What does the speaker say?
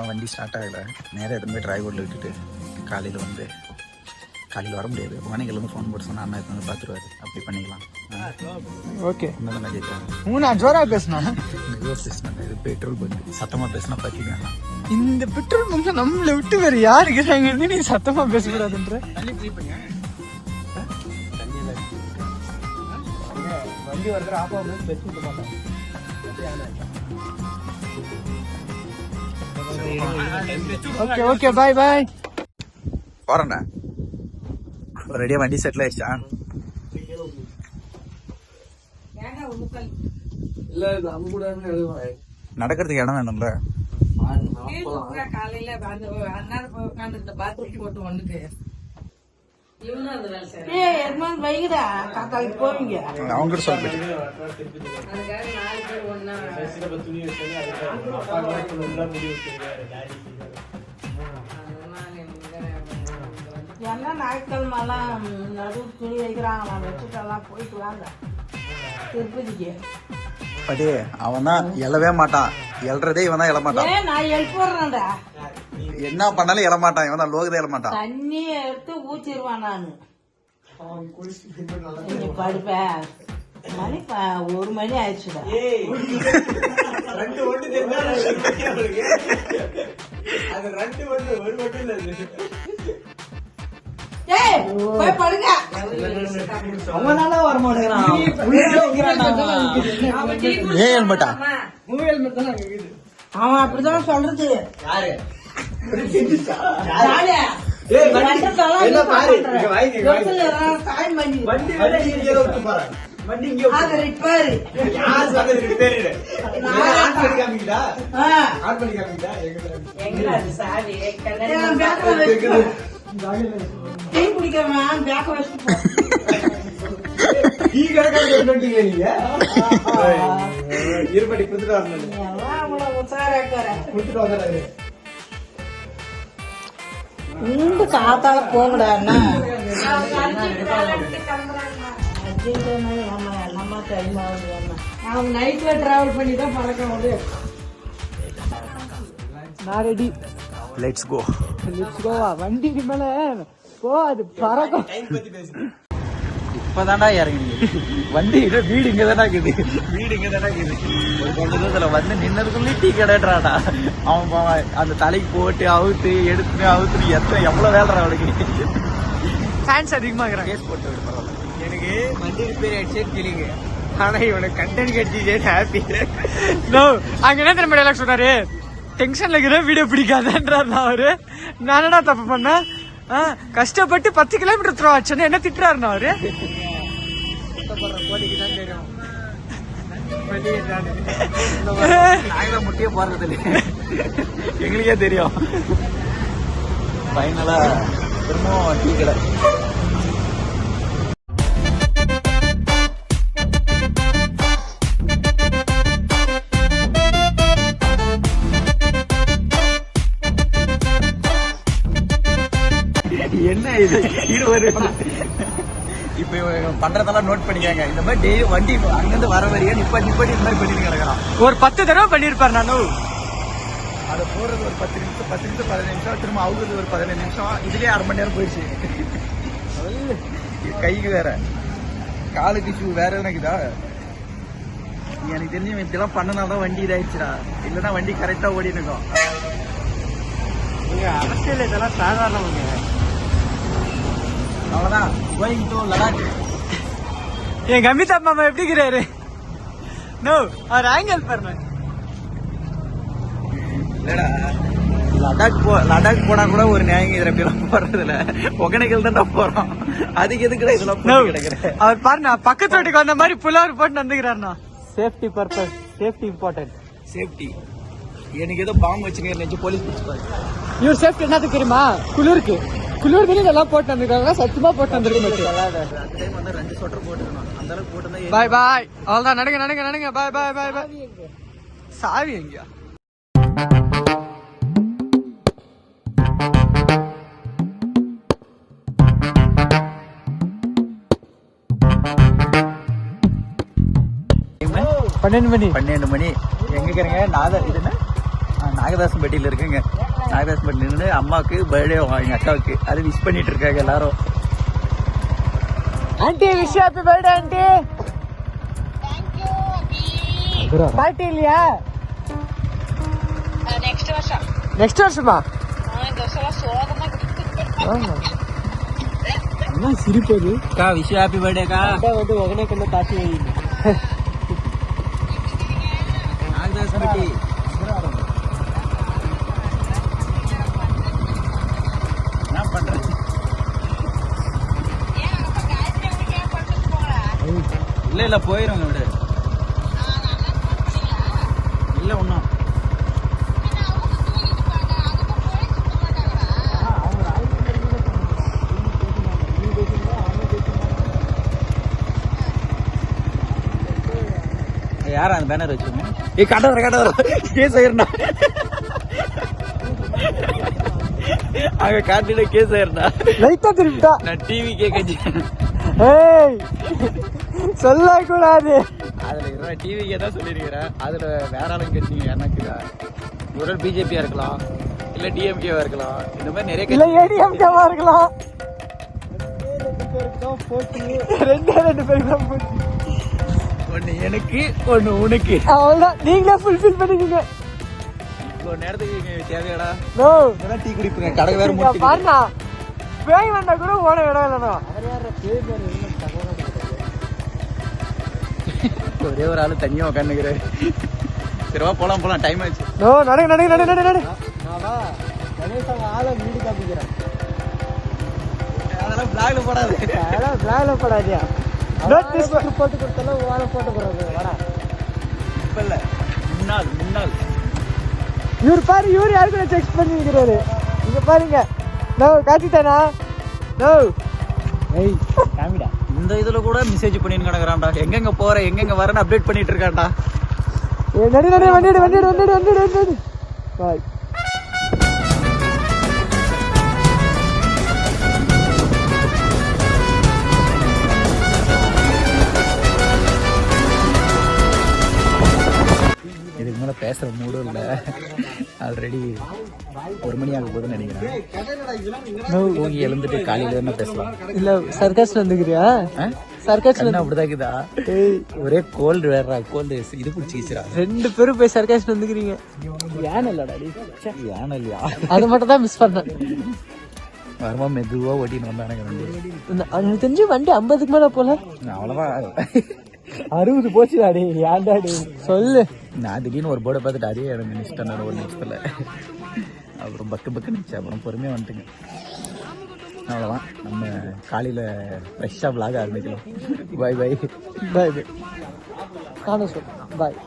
ஆனால் வண்டி ஸ்டார்ட் ஆகலை. நேராக எடுத்து போய் டிரைவரில் விட்டுட்டு காலையில் வர முடியாது. மணிக்கிழமை ஃபோன் போட்டு சொன்னால் அண்ணா எடுத்து பார்த்துருவாரு. அப்படி பண்ணிக்கலாம். ஓகே, இன்னும் தான் கேட்குறேன். நான் ஜோராக பேசினேன். இது பெட்ரோல் பங்க். சத்தமாக பேசினா பார்த்திங்கன்னா இந்த பெட்ரோல் பங்க் நம்மளை விட்டு வேறு யார் இருக்கிறாங்க? நீ சத்தமாக பேசக்கூடாதுன்ற வண்டி வருகிற ஆப்பா பேசிட்டு போட்டோம். ஓகே ஓகே, பாய் பாய். போறேன்டா. ரெடியா வண்டி செட்டில் ஆயிடுச்சா? நடக்கிறதுக்கு இடம் வேணும்ல. அவங்க சொல்லிட்டு என்ன ஞாயிற்றுக்கிழமெல்லாம் நடு துணி வைக்கிறாங்களாம், வச்சுட்டெல்லாம் போயிட்டு வாங்க திருப்பதிக்கு. அதே அவன் தான் எழவே மாட்டான். எழ்றதே இவன் தான் எழமாட்டான். நான் எழுப்புறேன்டா. என்ன பண்ணாலும் எழமாட்டான். இவன் தான் லோகதே எழமாட்டான். தண்ணியை எடுத்து ஊற்றிடுவான். நான் படுப்பேன். மணி 1 மணி ஆயிடுச்சுடா. போய் படுங்க. அவனால வர மாட்டேங்கிறான். அவன் அப்படிதான் சொல்றது. டீ குடிக்கிறவன் பேக்க வச்சுட்டு இருபடி கொடுத்துட்டு வரணும். இந்த காத்தால போங்கடா. அவங்க நைட்ல டிராவல் பண்ணி தான் பழக்கம் வந்து. நான் ரெடி. Let's go. வண்டிக்கு மேல போ, அது பறக்கும். இப்பதான்டா இறங்கி வண்டி வீடு இங்கதானா இருக்குது. வீடு இங்கதானா இருக்குது. ஒரு கொஞ்ச தூரத்துல வந்து நின்னதுக்குள்ளே டீ கடைன்றாடா. அவன் அந்த தலைக்கு போட்டு அவுத்து அவுத்து எவ்வளவு வேலை அவனுக்கு. ஃபேன்ஸ் அதிகமாகறாங்க. கேஸ் போட்டு விடு பரவாயில்ல. எனக்கு வண்டி ரிப்பேர் ஆயிடுச்சேன்னு ஃபீலிங். ஆனா இவனுக்கு கண்டென்ட் கிடைச்சிச்சே ஹாப்பி. நோ, அங்க என்ன தெரியுமா டைலாக் சொன்னாரு? டென்ஷன்ல இருக்கிற வீடியோ பிடிக்காதுன்றாரு. அவரு நானடா தப்பு பண்ணேன். கஷ்டப்பட்டு 10 கிலோமீட்டர் த்ரோ ஆச்சுன்னு என்ன திட்டுறாருண்ணா அவரு. முட்டியே போறது இல்லை, எங்களுக்கே தெரியும். ஃபைனலா திரும்பவும் டீ கடை. என்ன இது இப்ப பண்றதெல்லாம் நோட் பண்ணிக்காங்க. இந்த மாதிரி டெய்லி வண்டி அங்கிருந்து வர வரையா நிப்பாட்டி இந்த மாதிரி பண்ணிட்டு கிடக்கிறான். ஒரு 10 தடவை பண்ணிருப்பாரு. நானும் அதை போறது ஒரு 10 நிமிஷம் 15 நிமிஷம், திரும்ப அவுகிறது ஒரு 15 நிமிஷம். இதுலயே 1/2 மணி நேரம் போயிடுச்சு. கைக்கு வேற, காலுக்கு ஷூ வேற எனக்குதா. எனக்கு தெரிஞ்சு இப்படிலாம் பண்ணனால்தான் வண்டி இதாயிடுச்சுடா. இல்லைன்னா வண்டி கரெக்டா ஓடி இருக்கும். அரசியல் இதெல்லாம் சாதாரணவங்க. அவ்வளவுதான். Going to Ladakh. எங்க அமிதாப் மாமா எப்படி இருக்கிறாரு? நோ, அவர் ஆங்கிள் பாருங்க. லடாக் போனா கூட ஒரு நியாயம் இதுல எல்லாம் போறதுல ஒகனைகள் தான் போறோம். அதுக்கு எதுக்குடா இதெல்லாம் கிடைக்கிறேன். அவர் பாருண்ணா, பக்கத்து வீட்டுக்கு வந்த மாதிரி புலவர் போட்டு வந்துக்கிறாருண்ணா. Safety purpose, safety important. Safety. எனக்கு ஏதோ பாம்பு வச்சுக்க போலீஸ் பிடிச்சிப்பாரு. இவர் சேஃப்டி என்னது தெரியுமா? குளிருக்கு இதெல்லாம் போட்டு வந்திருக்காங்க. சத்தியமா போட்டு வந்திருக்க. ரெண்டு சொட்டர் போட்டுக்கணும். அந்த அளவுக்கு போட்டு. பாய் பாய். அவ்வளவுதான். நடங்க. பாய் பாய் பாய் பாய். சாவி எங்கயா? பன்னெண்டு மணி எங்க இருக்கிறீங்க? இது என்ன நாகதாசன்பட்டியில் இருக்குங்க. நாகதாசன்பட்டியில் இருந்து அம்மாவுக்கு பர்த்டே எங்கள் அக்காவுக்கு அது விஷ் பண்ணிட்டு இருக்காங்க எல்லாரும். Aunty wish happy birthday aunty. Party இல்லையா? நெக்ஸ்ட் வருஷமா? என்ன சிரிப்பது? அக்கா விஷ் ஹாப்பி பர்த்டேக்கா. வந்து ஒகனக்கல்ல தாட்டி வைங்க. நாகதாசன்பட்டி என்ன பண்றது? இல்ல போயிருங்க விடு. இல்ல ஒன்னும் யாரா அந்த பேனர் வச்சிருக்கேன். கட்ட வர கேஸ் ஆயிருந்தா அங்க காட்டில கேஸ் ஆயிருந்தா லைட்டா திரும்பிட்டா. நான் டிவி கேட்க ஏய் சொல்ல கூடாது. அதுல டிவிக்கே தான் சொல்லிருக்கிறேன். அதுல வேற ஆளுங்க கேட்டீங்க எனக்கு ஒரு பிஜேபியா இருக்கலாம், இல்ல டிஎம்கேவா இருக்கலாம், இந்த மாதிரி நிறைய இல்ல ஏடிஎம்கேவா இருக்கலாம். ரெண்டு பேருக்கு தான் போச்சு. ஒண்ணு எனக்கு ஒண்ணு உனக்கு. அவ்வளவுதான், நீங்களே ஃபுல்ஃபில் பண்ணிக்கீங்க. ஒரு நேரத்துக்கு இங்க தேவையாடா? No tea குடிப்புங்க. கடை வேற மூடி பாருண்ணா, பேய் வந்தா கூட ஓட இடம் இல்லைண்ணா. ஒரே ஒரு ஆளு தனியா உட்காந்துக்கிறாரு. சரிவா போலாம் டைம் ஆச்சு. நோ நடு ஆளை வீடு காமிக்கிறேன். அதெல்லாம் பிளாக்ல போடாது. அதெல்லாம் பிளாக்ல போடாதியா. போட்டு கொடுத்தாலும் ஓலை போட்டு போடுறது. வரா இப்ப இல்ல, முன்னாள் இவர் பாரு, இவர் யாருக்கு செக் பண்ணிக்கிறாரு. இங்க பாருங்க. நோ காட்டிட்டானா? நோ ஏய் காமிடா. இந்த இதுல கூட மெசேஜ் பண்ணிட்டு கிடக்குறான்டா. எங்கெங்க போற எங்கெங்க வரன்னு அப்டேட் பண்ணிட்டு இருக்கான்டா. நடி வண்டிடு பாய். இதுக்கு மேல பேசுற மூடும் இல்ல. ஆல்ரெடி 1 மணி ஆக போதுன்னு நினைக்கிறேன். தூங்கி எழுந்துட்டு காலையில என்ன பேசலாம். இல்ல சர்க்கஸ்ல வந்துக்கிறியா? சர்க்கஸ்ல அப்படிதான் இருக்குதா? ஒரே கோல்டு வேற கோல்டு இது பிடிச்சிக்கிறா. 2 பேரும் போய் சர்க்கஸ்ல வந்துக்கிறீங்க. யானை இல்லடா. யானை இல்லையா? அது மட்டும் தான் மிஸ் பண்ணேன். வருமா மெதுவா ஓட்டின்னு வந்தானுங்க. எனக்கு தெரிஞ்சு வண்டி 50க்கு மேல போல. அவ்வளவா 60 போச்சு டாடி. ஏன்டா சொல்லு. நான் திடீர்னு ஒரு போர்டை பார்த்துட்டு அதே எனக்கு நினைச்சிட்டேன் ஒரு நிமிஷத்துல. அப்புறம் பக்கு நினைச்சு அப்புறம் பொறுமையா வந்துட்டுங்க. அவ்வளோதான், நம்ம காலையில ஃப்ரெஷ்ஷாக விளாக ஆரம்பிக்கலாம். பாய் பாய் பாய் பாய். காணும் சொல் பாய்.